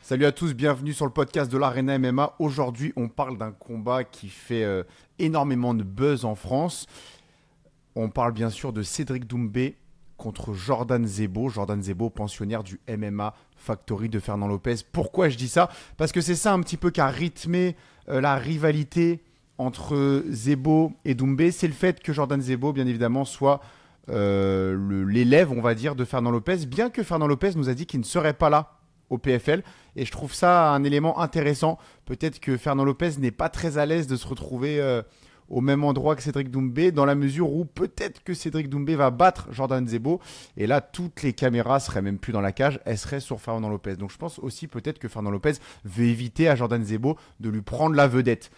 Salut à tous, bienvenue sur le podcast de l'Arena MMA. Aujourd'hui, on parle d'un combat qui fait énormément de buzz en France. On parle bien sûr de Cédric Doumbé contre Jordan Zebo. Jordan Zebo, pensionnaire du MMA Factory de Fernand Lopez. Pourquoi je dis ça? Parce que c'est ça un petit peu qui a rythmé la rivalité entre Zebo et Doumbé. C'est le fait que Jordan Zebo, bien évidemment, soit l'élève, on va dire, de Fernand Lopez. Bien que Fernand Lopez nous a dit qu'il ne serait pas là au PFL. Et je trouve ça un élément intéressant. Peut-être que Fernand Lopez n'est pas très à l'aise de se retrouver au même endroit que Cédric Doumbé, dans la mesure où peut-être que Cédric Doumbé va battre Jordan Zebo. Et là, toutes les caméras seraient même plus dans la cage, elles seraient sur Fernand Lopez. Donc je pense aussi peut-être que Fernand Lopez veut éviter à Jordan Zebo de lui prendre la vedette.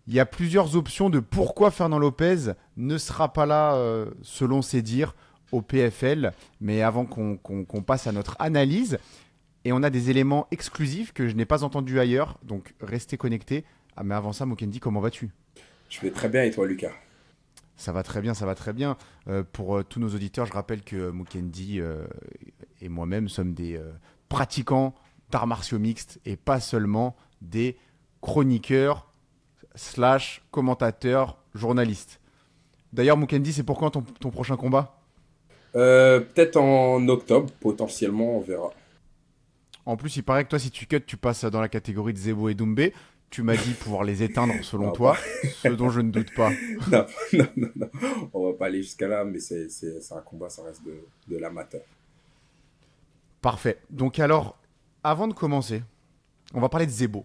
Il y a plusieurs options de pourquoi Fernand Lopez ne sera pas là, selon ses dires, au PFL. Mais avant qu'on passe à notre analyse, et on a des éléments exclusifs que je n'ai pas entendus ailleurs, donc restez connectés. Ah, mais avant ça, Mukendi, comment vas-tu? Je vais très bien et toi, Lucas? Ça va très bien, ça va très bien. Pour tous nos auditeurs, je rappelle que Mukendi et moi-même sommes des pratiquants d'arts martiaux mixtes et pas seulement des chroniqueurs slash commentateurs journalistes. D'ailleurs, Mukendi, c'est pour quand ton prochain combat? Peut-être en octobre, potentiellement, on verra. En plus, il paraît que toi, si tu cut, tu passes dans la catégorie de Zebo et Doumbé. Tu m'as dit pouvoir les éteindre selon Non, pas... toi, ce dont je ne doute pas. non, non. On va pas aller jusqu'à là, mais c'est un combat, ça reste de l'amateur. Parfait. Donc alors, avant de commencer, on va parler de Zebo,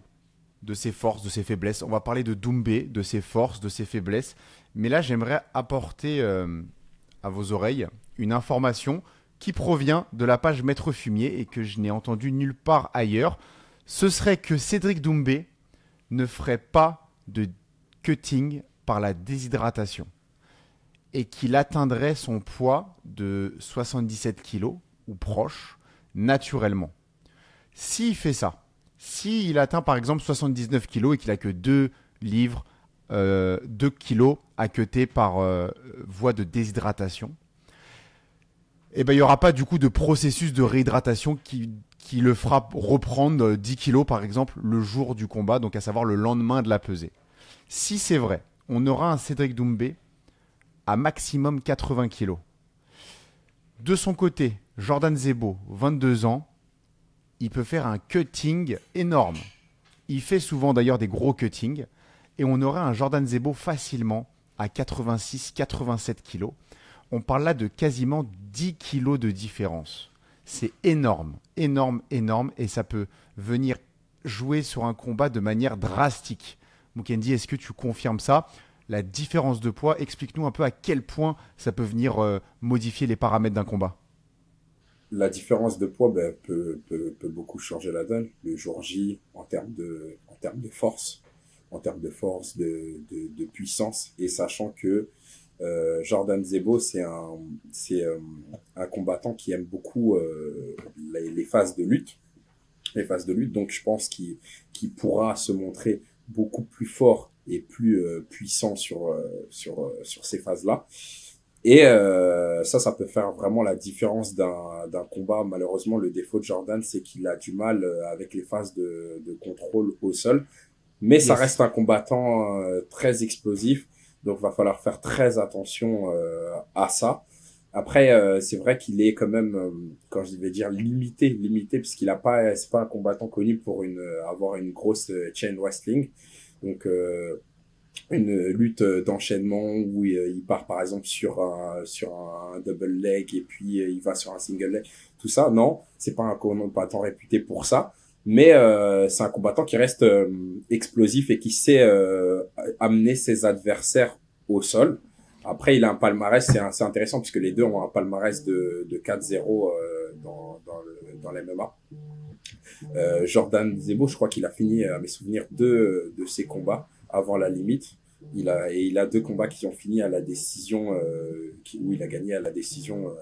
de ses forces, de ses faiblesses. On va parler de Doumbé, de ses forces, de ses faiblesses. Mais là, j'aimerais apporter à vos oreilles une information qui provient de la page Maître Fumier et que je n'ai entendu nulle part ailleurs. Ce serait que Cédric Doumbé ne ferait pas de cutting par la déshydratation et qu'il atteindrait son poids de 77 kg ou proche naturellement. S'il fait ça, s'il atteint par exemple 79 kg et qu'il a que 2 livres, 2 kg à cutter par voie de déshydratation, et ben, il n'y aura pas du coup de processus de réhydratation qui le fera reprendre 10 kilos par exemple le jour du combat, donc à savoir le lendemain de la pesée. Si c'est vrai, on aura un Cédric Doumbé à maximum 80 kilos. De son côté, Jordan Zebo, 22 ans, il peut faire un cutting énorme. Il fait souvent d'ailleurs des gros cuttings et on aurait un Jordan Zebo facilement à 86-87 kilos. On parle là de quasiment 10 kilos de différence. C'est énorme, énorme, énorme, et ça peut venir jouer sur un combat de manière drastique. Mukendi, est-ce que tu confirmes ça? La différence de poids, explique-nous un peu à quel point ça peut venir modifier les paramètres d'un combat. La différence de poids peut beaucoup changer la donne le jour J en termes de force, de puissance, et sachant que Jordan Zebo, un combattant qui aime beaucoup les phases de lutte. Donc je pense qu'il pourra se montrer beaucoup plus fort et plus puissant sur ces phases-là. Et ça peut faire vraiment la différence d'un combat. Malheureusement, le défaut de Jordan, c'est qu'il a du mal avec les phases de contrôle au sol. Mais ça Yes. reste un combattant très explosif. Donc, va falloir faire très attention à ça. Après, c'est vrai qu'il est quand même, quand je vais dire limité, puisqu'il a pas, c'est pas un combattant connu pour avoir une grosse chain wrestling. Donc, une lutte d'enchaînement où il part par exemple sur un double leg et puis il va sur un single leg. Tout ça, non, c'est pas un combattant réputé pour ça. Mais c'est un combattant qui reste explosif et qui sait amener ses adversaires au sol. Après, il a un palmarès, c'est intéressant puisque les deux ont un palmarès de 4-0 dans l'MMA. Jordan Zebo, je crois qu'il a fini, à mes souvenirs, de ses combats avant la limite. Il a deux combats qui ont fini à la décision, où il a gagné à la décision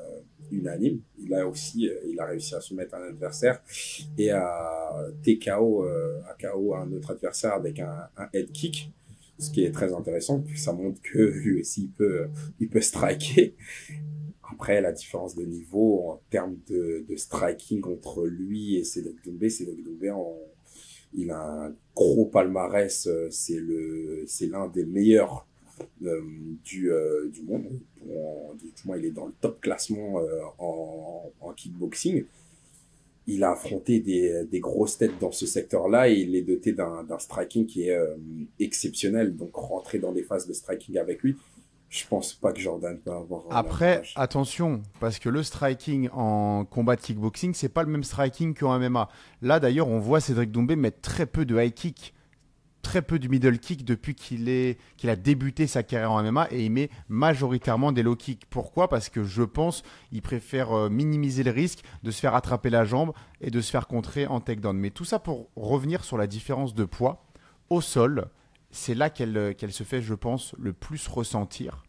unanime. Il a réussi à soumettre un adversaire et à TKO, à KO un autre adversaire avec un head kick, ce qui est très intéressant, puis ça montre que lui aussi il peut striker. Après, la différence de niveau en termes de striking entre lui et Cédric Doumbé, il a un gros palmarès. C'est l'un des meilleurs du monde. Du moins, il est dans le top classement en kickboxing. Il a affronté des grosses têtes dans ce secteur-là et il est doté d'un striking qui est exceptionnel. Donc, rentrer dans des phases de striking avec lui, je pense pas que Jordan peut avoir un Après, avantage. attention, parce que le striking en combat de kickboxing, c'est pas le même striking qu'en MMA. Là, d'ailleurs, on voit Cédric Doumbé mettre très peu de high kick, très peu du middle kick depuis qu'il a débuté sa carrière en MMA et il met majoritairement des low kicks. Pourquoi? Parce que je pense il préfère minimiser le risque de se faire attraper la jambe et de se faire contrer en takedown. Mais tout ça pour revenir sur la différence de poids au sol, c'est là qu'elle se fait, je pense, le plus ressentir.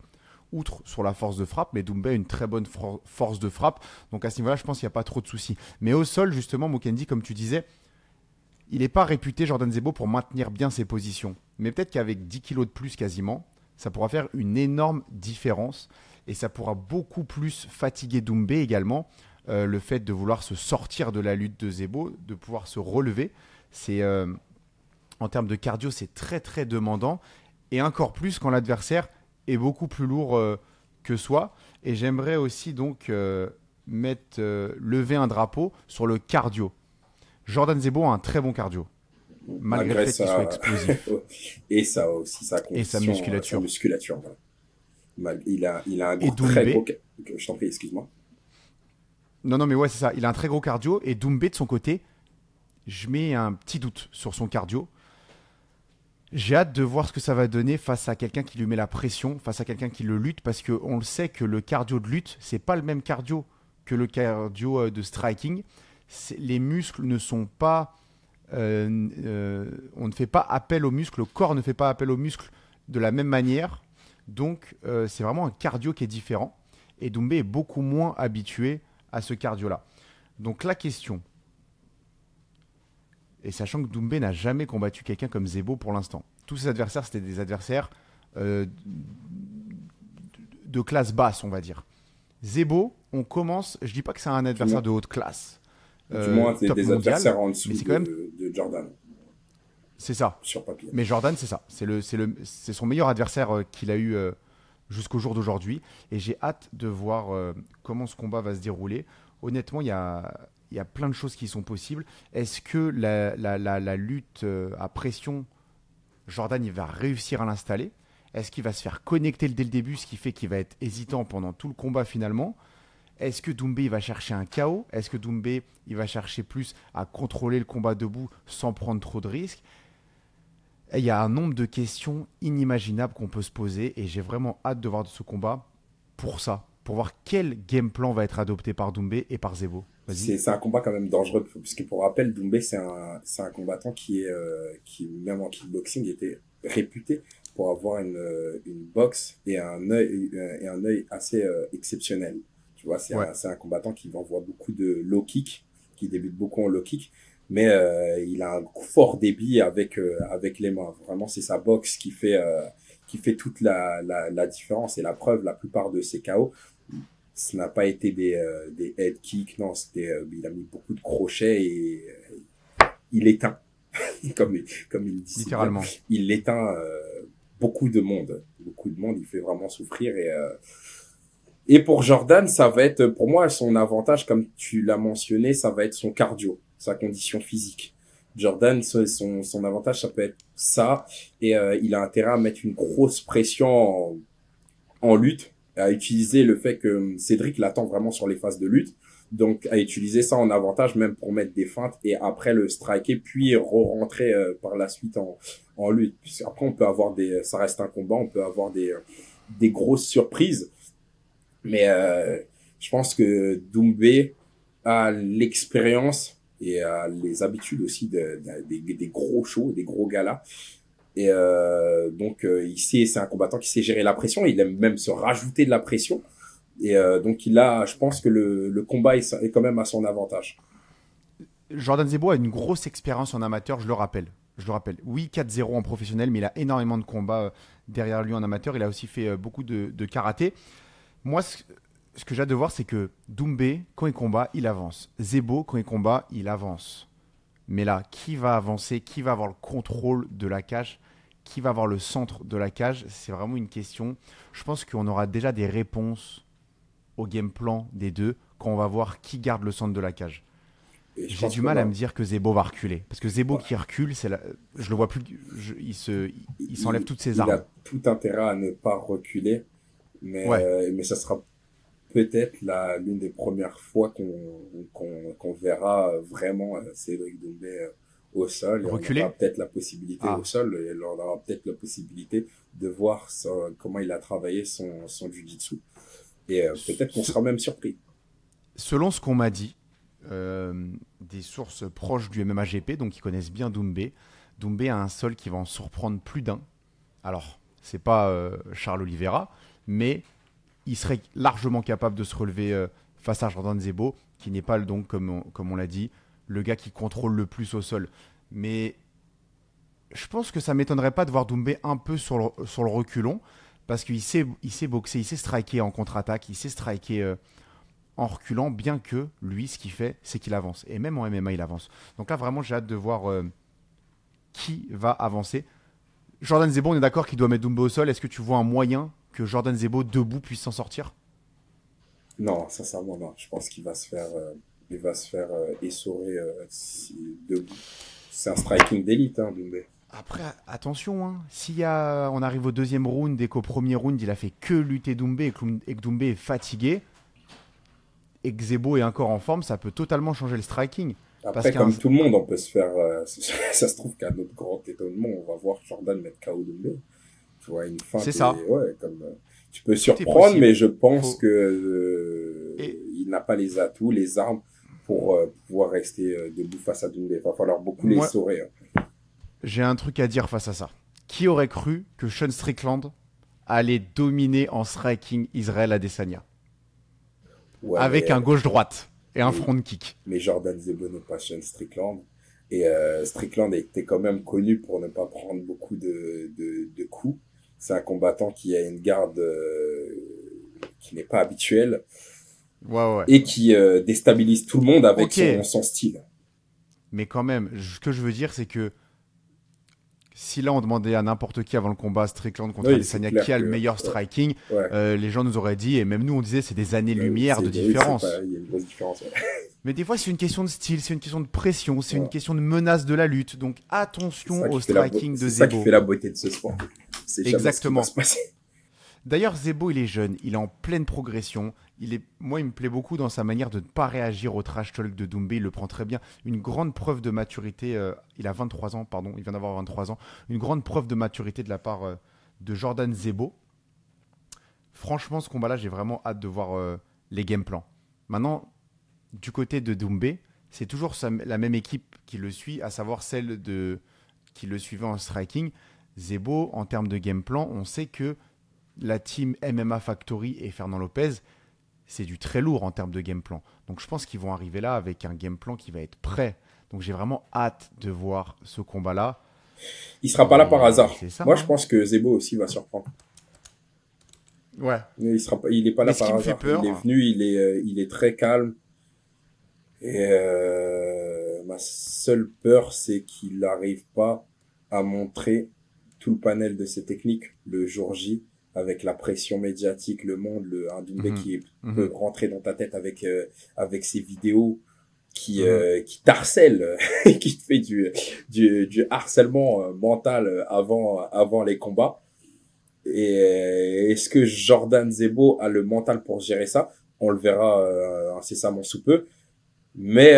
Outre sur la force de frappe, mais Doumbé a une très bonne force de frappe. Donc à ce niveau-là, je pense qu'il n'y a pas trop de soucis. Mais au sol, justement, Mukendi, comme tu disais, il n'est pas réputé, Jordan Zebo, pour maintenir bien ses positions. Mais peut-être qu'avec 10 kilos de plus quasiment, ça pourra faire une énorme différence. Et ça pourra beaucoup plus fatiguer Doumbé également. Le fait de vouloir se sortir de la lutte de Zebo, de pouvoir se relever. En termes de cardio, c'est très très demandant. Et encore plus quand l'adversaire est beaucoup plus lourd que soi. Et j'aimerais aussi donc lever un drapeau sur le cardio. Jordan Zebo a un très bon cardio, malgré le fait qu'il soit explosif. Et ça aussi, et sa musculature. Voilà. Il a un Et très Doumbé, gros... Je t'en prie, excuse-moi. non, mais ouais, c'est ça. Il a un très gros cardio. Et Doumbé, de son côté, je mets un petit doute sur son cardio. J'ai hâte de voir ce que ça va donner face à quelqu'un qui lui met la pression, face à quelqu'un qui le lutte, parce qu'on le sait que le cardio de lutte, c'est pas le même cardio que le cardio de striking. Les muscles ne sont pas... on ne fait pas appel aux muscles, le corps ne fait pas appel aux muscles de la même manière. Donc, c'est vraiment un cardio qui est différent. Et Doumbé est beaucoup moins habitué à ce cardio-là. Donc, la question... Et sachant que Doumbé n'a jamais combattu quelqu'un comme Zebo pour l'instant. Tous ses adversaires, c'était des adversaires de classe basse, on va dire. Zebo, on commence... Je dis pas que c'est un adversaire de haute classe. Du moins, c'est Top des mondial, adversaires en dessous mais c'est quand même... de Jordan, C'est ça. sur papier. Mais Jordan, c'est ça. C'est son meilleur adversaire qu'il a eu jusqu'au jour d'aujourd'hui. Et j'ai hâte de voir comment ce combat va se dérouler. Honnêtement, il y a plein de choses qui sont possibles. Est-ce que la lutte à pression, Jordan, il va réussir à l'installer? Est-ce qu'il va se faire connecter dès le début, ce qui fait qu'il va être hésitant pendant tout le combat finalement? Est-ce que Doumbé il va chercher un KO? Est-ce que Doumbé il va chercher plus à contrôler le combat debout sans prendre trop de risques? Et il y a un nombre de questions inimaginables qu'on peut se poser et j'ai vraiment hâte de voir ce combat pour ça, pour voir quel game plan va être adopté par Doumbé et par Zebo. Vas-y. C'est un combat quand même dangereux, puisque pour rappel, Doumbé, c'est un combattant qui, même en kickboxing, était réputé pour avoir une boxe et un œil assez exceptionnel. Tu vois, Ouais. c'est un combattant qui envoie beaucoup de low kick, qui débute beaucoup en low kick, mais il a un fort débit avec les mains. Vraiment, c'est sa boxe qui fait toute la différence et la preuve. La plupart de ses KO, ce n'a pas été des head kicks, non, il a mis beaucoup de crochets et il éteint, comme il dit si bien. Littéralement. Il éteint beaucoup de monde, il fait vraiment souffrir et pour Jordan, ça va être, pour moi, son avantage, comme tu l'as mentionné, ça va être son cardio, sa condition physique. Jordan, son avantage, ça peut être ça, et il a intérêt à mettre une grosse pression en lutte, à utiliser le fait que Cédric l'attend vraiment sur les phases de lutte, donc à utiliser ça en avantage même pour mettre des feintes et après le striker puis re-rentrer par la suite en lutte. Après on peut avoir ça reste un combat, on peut avoir des grosses surprises, mais je pense que Doumbé a l'expérience et a les habitudes aussi des gros shows, des gros galas. Et donc c'est un combattant qui sait gérer la pression, il aime même se rajouter de la pression. Et donc je pense que le combat est quand même à son avantage. Jordan Zebo a une grosse expérience en amateur, je le rappelle. Oui, 4-0 en professionnel, mais il a énormément de combats derrière lui en amateur. Il a aussi fait beaucoup de karaté. Moi, ce que j'ai hâte de voir, c'est que Doumbé, quand il combat, il avance. Zebo, quand il combat, il avance. Mais là, qui va avancer? Qui va avoir le contrôle de la cage? Qui va avoir le centre de la cage? C'est vraiment une question. Je pense qu'on aura déjà des réponses au game plan des deux quand on va voir qui garde le centre de la cage. Et je J'ai pense du que mal à non. me dire que Zebo va reculer. Parce que Zebo Ouais. qui recule, je le vois plus. Il s'enlève toutes ses Il armes. a tout intérêt à ne pas reculer, Ouais, mais ça sera peut-être l'une des premières fois qu'on verra vraiment Cédric Doumbé au sol, et on aura reculer. peut-être la possibilité au Ah, sol, et on aura peut-être la possibilité de voir comment il a travaillé son jiu-jitsu. Et peut-être qu'on ce- sera même surpris. selon ce qu'on m'a dit, des sources proches du MMA-GP, donc qui connaissent bien Doumbé, Doumbé a un sol qui va en surprendre plus d'un. Alors, c'est pas Charles Oliveira, mais il serait largement capable de se relever face à Jordan Zebo, qui n'est pas donc, comme on l'a dit, le gars qui contrôle le plus au sol. Mais je pense que ça m'étonnerait pas de voir Doumbé un peu sur le reculon, parce qu'il sait boxer, il sait striker en contre-attaque, il sait striker en reculant, bien que lui, ce qu'il fait, c'est qu'il avance. Et même en MMA, il avance. Donc là, vraiment, j'ai hâte de voir qui va avancer. Jordan Zebo, on est d'accord qu'il doit mettre Doumbé au sol. Est-ce que tu vois un moyen que Jordan Zebo, debout, puisse s'en sortir? Non, sincèrement, non. Je pense il va se faire essorer debout. C'est un striking d'élite, hein, Doumbé. Après, attention, hein. On arrive au deuxième round et qu'au premier round, il a fait que lutter Doumbé et que Doumbé est fatigué et que Zebo est encore en forme, ça peut totalement changer le striking. Parce Après, qu'un... comme tout le monde, on peut se faire. Ça se trouve qu'à notre grand étonnement, on va voir Jordan mettre KO Doumbé. Tu vois, une C'est feinte ça. et ouais, comme tu peux Tout est surprendre, possible. mais je pense Faut... que Et il n'a pas les atouts, les armes pour pouvoir rester debout face à Doumbé. Il va falloir beaucoup les moi, saurer, hein. j'ai un truc à dire face à ça. Qui aurait cru que Sean Strickland allait dominer en striking Israël Adesanya Ouais, avec un gauche-droite et un mais, front kick? mais Jordan Zebo n'est pas Sean Strickland. Et Strickland était quand même connu pour ne pas prendre beaucoup de coups. C'est un combattant qui a une garde qui n'est pas habituelle Ouais, ouais. et qui déstabilise tout le monde avec Ok, son style. mais quand même, ce que je veux dire, c'est que si là on demandait à n'importe qui avant le combat Strickland contre Oui, c'est Adesanya clair qui a le que meilleur striking, ouais, les gens nous auraient dit, et même nous on disait c'est des années-lumière de oui, c'est pas, différence. il y a une grosse différence. Ouais. Mais des fois c'est une question de style, c'est une question de pression, c'est une Voilà. question de menace de la lutte. Donc attention au striking de C'est ça qui Zebo. fait la beauté de ce sport. C'est jamais ce qui va Exactement. se passer. D'ailleurs, Zebo, il est jeune, il est en pleine progression. Moi, il me plaît beaucoup dans sa manière de ne pas réagir au trash talk de Doumbé. Il le prend très bien. Une grande preuve de maturité. Il a 23 ans, pardon, il vient d'avoir 23 ans. Une grande preuve de maturité de la part de Jordan Zebo. Franchement, ce combat-là, j'ai vraiment hâte de voir les game plans. Maintenant, du côté de Doumbé, c'est toujours la même équipe qui le suit, à savoir qui le suivait en striking. Zebo, en termes de game plan, on sait que la team MMA Factory et Fernand Lopez, c'est du très lourd en termes de game plan. Donc je pense qu'ils vont arriver là avec un game plan qui va être prêt. Donc j'ai vraiment hâte de voir ce combat-là. Il sera pas là par Et hasard. c'est ça. Moi, je Hein. pense que Zebo aussi va surprendre. Ouais. Il est pas Mais là ce qui par me fait hasard. peur, Il est venu, il est très calme. Et ma seule peur, c'est qu'il n'arrive pas à montrer tout le panel de ses techniques le jour J, avec la pression médiatique, le monde, un Doumbé Mhm. qui peut Mhm. rentrer dans ta tête avec ses vidéos Mhm. qui t'harcèle, qui te fait du harcèlement mental avant les combats. Et est-ce que Jordan Zebo a le mental pour gérer ça? On le verra incessamment sous peu. Mais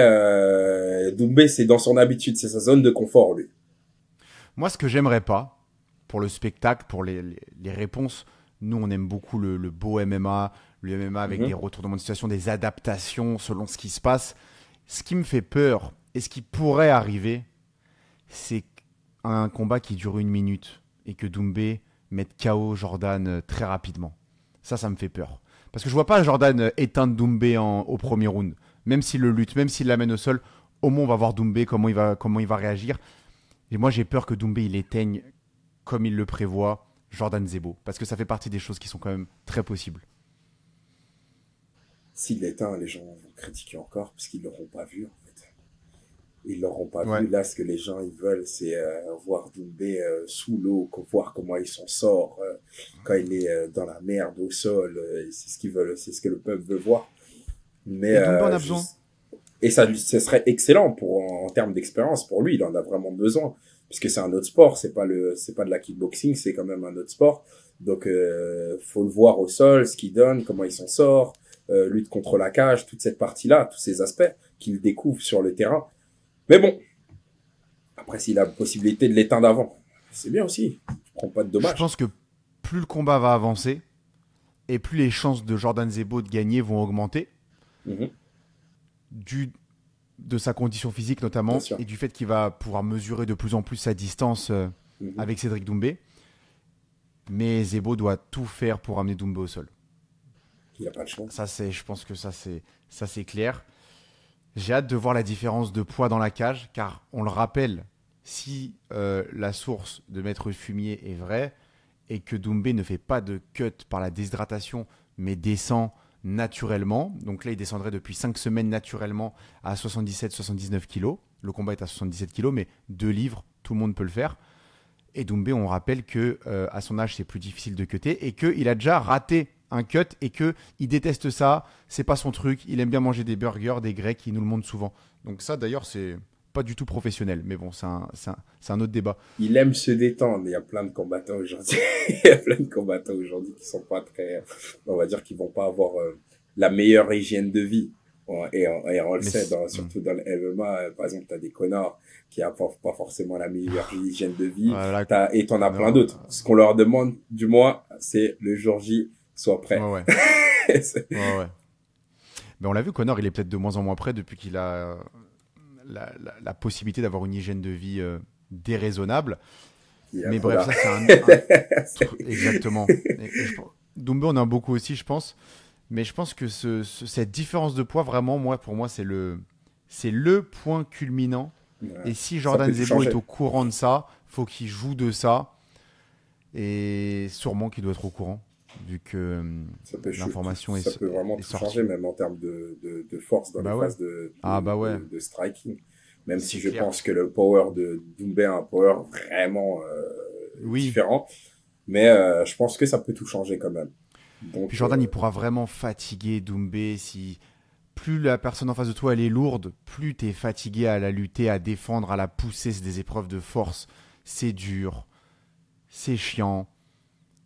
Doumbé, c'est dans son habitude, c'est sa zone de confort, lui. Moi, ce que j'aimerais pas, pour le spectacle, pour les réponses, nous, on aime beaucoup le beau MMA, le MMA avec des Mhm. retournements de situation, des adaptations selon ce qui se passe. Ce qui me fait peur, et ce qui pourrait arriver, c'est un combat qui dure 1 minute et que Doumbé mette KO Jordan très rapidement. Ça me fait peur. Parce que je vois pas Jordan éteindre Doumbé au premier round. Même s'il le lutte, même s'il l'amène au sol, au moins on va voir Doumbé, comment il va réagir. Et moi j'ai peur que Doumbé il éteigne, comme il le prévoit, Jordan Zebo. Parce que ça fait partie des choses qui sont quand même très possibles. S'il l'éteint, les gens vont critiquer encore parce qu'ils l'auront pas vu, en fait. Ils l'auront pas Ouais. vu. Là, ce que les gens ils veulent, c'est voir Doumbé sous l'eau, voir comment il s'en sort quand il est dans la merde au sol. C'est ce qu'ils veulent, c'est ce que le peuple veut voir. Mais Et Doumbé en a besoin. et ça, ce serait excellent pour en termes d'expérience pour lui. Il en a vraiment besoin puisque c'est un autre sport. C'est pas de la kickboxing, c'est quand même un autre sport. Donc, faut le voir au sol, ce qu'il donne, comment il s'en sort, lutte contre la cage, toute cette partie-là, tous ces aspects qu'il découvre sur le terrain. Mais bon, après, s'il a la possibilité de l'éteindre avant, c'est bien aussi. Je prends pas de Je dommages. pense que plus le combat va avancer et plus les chances de Jordan Zebo de gagner vont augmenter, Mhm, dû de sa condition physique bien notamment sûr. et du fait qu'il va pouvoir mesurer de plus en plus sa distance Mhm. avec Cédric Doumbé. Mais Zebo doit tout faire pour amener Doumbé au sol. Il a pas de chance. Je pense que ça c'est clair. J'ai hâte de voir la différence de poids dans la cage, car on le rappelle, si la source de Maître Fumier est vraie et que Doumbé ne fait pas de cut par la déshydratation, mais descend naturellement, donc là il descendrait depuis 5 semaines naturellement à 77-79 kg. Le combat est à 77 kg, mais 2 livres, tout le monde peut le faire. Et Doumbé, on rappelle que à son âge, c'est plus difficile de cutter et qu'il a déjà raté un cut et qu'il déteste ça. C'est pas son truc. Il aime bien manger des burgers, des grecs. Il nous le montre souvent. Donc ça, d'ailleurs, c'est pas du tout professionnel. Mais bon, c'est un autre débat. Il aime se détendre. Il y a plein de combattants aujourd'hui. Il y a plein de combattants aujourd'hui qui sont pas très, on va dire, qui vont pas avoir la meilleure hygiène de vie. Bon, et on le Mais sait, hmm. surtout dans le MMA, par exemple, t'as des connards qui apportent pas forcément la meilleure hygiène de vie. Voilà, Et t'en as plein Connor. d'autres. Ce qu'on leur demande, du moins, c'est le jour J, sois prêt. Ouais, ouais. Ouais, ouais. Mais on l'a vu, Connor, il est peut-être de moins en moins près depuis qu'il a la possibilité d'avoir une hygiène de vie déraisonnable. Il a Mais trop bref, ça, d'argent. exactement. Doumbé, on a beaucoup aussi, je pense. Mais je pense que cette différence de poids, vraiment, pour moi, c'est le point culminant. Ouais. Et si Ça Jordan peut tout Zebo est changer. au courant de ça, faut qu'il joue de ça. Et sûrement qu'il doit être au courant, vu que l'information Ça peut vraiment est tout sortie. changer, même en termes de force dans les Bah ouais. phases Ah bah ouais. de striking. Même si C'est je clair. pense que le power de Doumbé a un power vraiment Oui. différent. Mais je pense que ça peut tout changer quand même. Puis Donc, Jordan, il pourra vraiment fatiguer Doumbé si plus la personne en face de toi elle est lourde, plus tu es fatigué à la lutter, à défendre, à la pousser. C'est des épreuves de force. C'est dur. C'est chiant.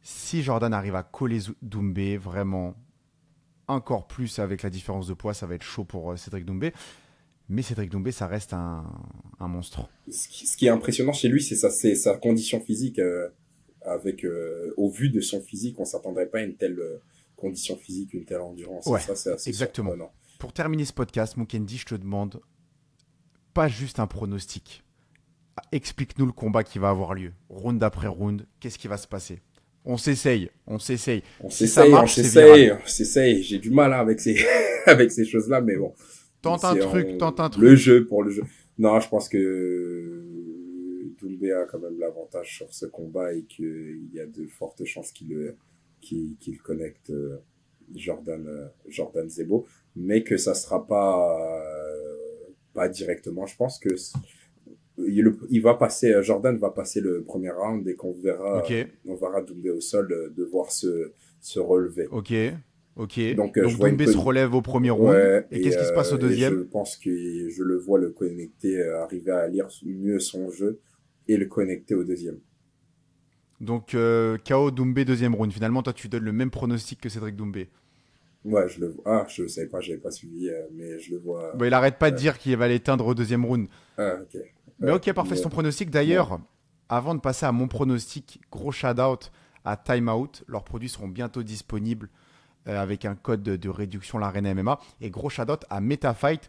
Si Jordan arrive à coller Doumbé, vraiment, encore plus avec la différence de poids, ça va être chaud pour Cédric Doumbé. Mais Cédric Doumbé, ça reste un monstre. ce qui est impressionnant chez lui, c'est sa condition physique. Avec, au vu de son physique, on s'attendrait pas à une telle condition physique, une telle endurance. Et Ouais, ça, c'est assez exactement. surprenant. Pour terminer ce podcast, Mukendi, je te demande pas juste un pronostic. Explique-nous le combat qui va avoir lieu. Round après round, qu'est-ce qui va se passer? On s'essaye. On Si ça s'essaye, marche, c'est viral. on s'essaye. J'ai du mal hein, avec ces, avec ces choses-là, mais bon. Tente un truc, tente un Le truc. jeu pour le jeu. Non, je pense que Doumbé a quand même l'avantage sur ce combat et qu'il y a de fortes chances qu'il connecte Jordan Zebo, mais que ça sera pas directement. Je pense que il va passer, Jordan va passer le premier round et Ok, on verra Doumbé au sol devoir se relever. ok, ok. Donc, je Donc vois une Doumbé se relève au premier round. ouais, Et qu'est-ce qui se passe au et je deuxième? pense que je le vois le connecter, arriver à lire mieux son jeu et le connecter au deuxième. Donc KO Doumbé deuxième round. Finalement, toi, tu donnes le même pronostic que Cédric Doumbé. Ouais, je le vois. Ah, je savais pas, j'avais pas suivi, mais je le vois. Bon, il arrête pas de Ouais. dire qu'il va l'éteindre au deuxième round. Ah, ok. Mais Ouais, ok, parfait, c'est ton pronostic. D'ailleurs, avant de passer à mon pronostic, gros shout-out à Time Out. Leurs produits seront bientôt disponibles avec un code de réduction l'Arena MMA. Et gros shout-out à MetaFight.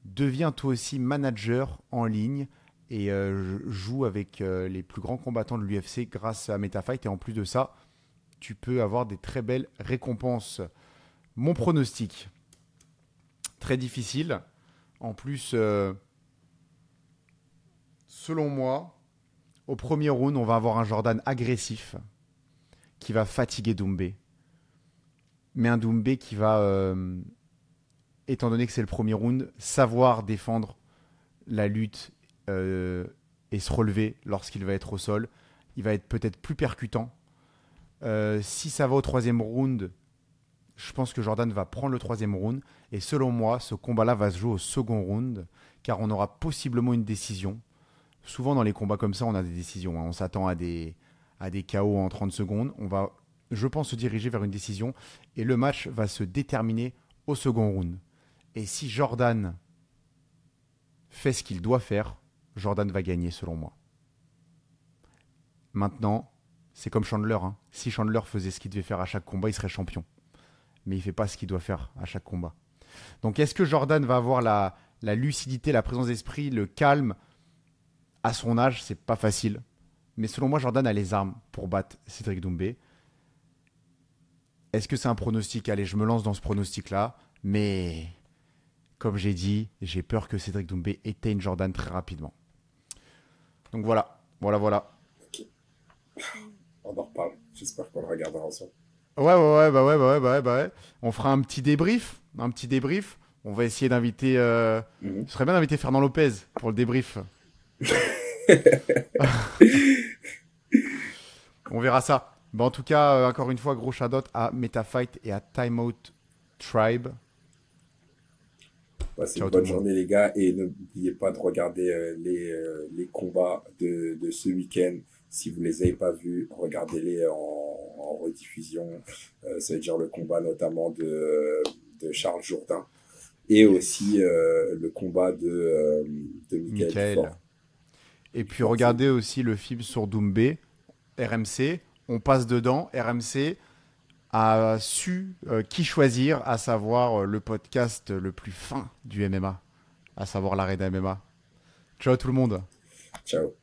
Deviens toi aussi manager en ligne et joue avec les plus grands combattants de l'UFC grâce à MetaFight. Et en plus de ça, tu peux avoir des très belles récompenses. Mon pronostic, très difficile. En plus, selon moi, au premier round, on va avoir un Jordan agressif qui va fatiguer Doumbé. Mais un Doumbé qui va étant donné que c'est le premier round, savoir défendre la lutte et se relever lorsqu'il va être au sol. Il va être peut-être plus percutant. Si ça va au troisième round, je pense que Jordan va prendre le troisième round. Et selon moi, ce combat-là va se jouer au second round, car on aura possiblement une décision. Souvent dans les combats comme ça, on a des décisions. On s'attend à des KO en 30 secondes. On va, je pense, se diriger vers une décision. Et le match va se déterminer au second round. Et si Jordan fait ce qu'il doit faire, Jordan va gagner selon moi. Maintenant, c'est comme Chandler. Si Chandler faisait ce qu'il devait faire à chaque combat, il serait champion. Mais il ne fait pas ce qu'il doit faire à chaque combat. Donc est-ce que Jordan va avoir la lucidité, la présence d'esprit, le calme à son âge? C'est pas facile. Mais selon moi, Jordan a les armes pour battre Cédric Doumbé. Est-ce que c'est un pronostic? Allez, je me lance dans ce pronostic-là. Mais comme j'ai dit, j'ai peur que Cédric Doumbé éteigne Jordan très rapidement. Donc voilà. Ok. On en reparle. J'espère qu'on le regardera ensemble. Ouais. On fera un petit débrief. On va essayer d'inviter... Ce serait bien d'inviter Fernand Lopez pour le débrief. On verra ça. En tout cas, encore une fois, gros shout-out à MetaFight et à Timeout Tribe. C'est une bonne journée, les gars. Et n'oubliez pas de regarder les combats de ce week-end. Si vous les avez pas vus, regardez-les en rediffusion. Ça veut dire le combat notamment de Charles Jourdain. Et aussi le combat de Michael Dufort. Et puis regardez aussi le film sur Doumbé, RMC. On passe dedans. RMC a su qui choisir, à savoir le podcast le plus fin du MMA, à savoir l'Arena MMA. Ciao tout le monde. Ciao.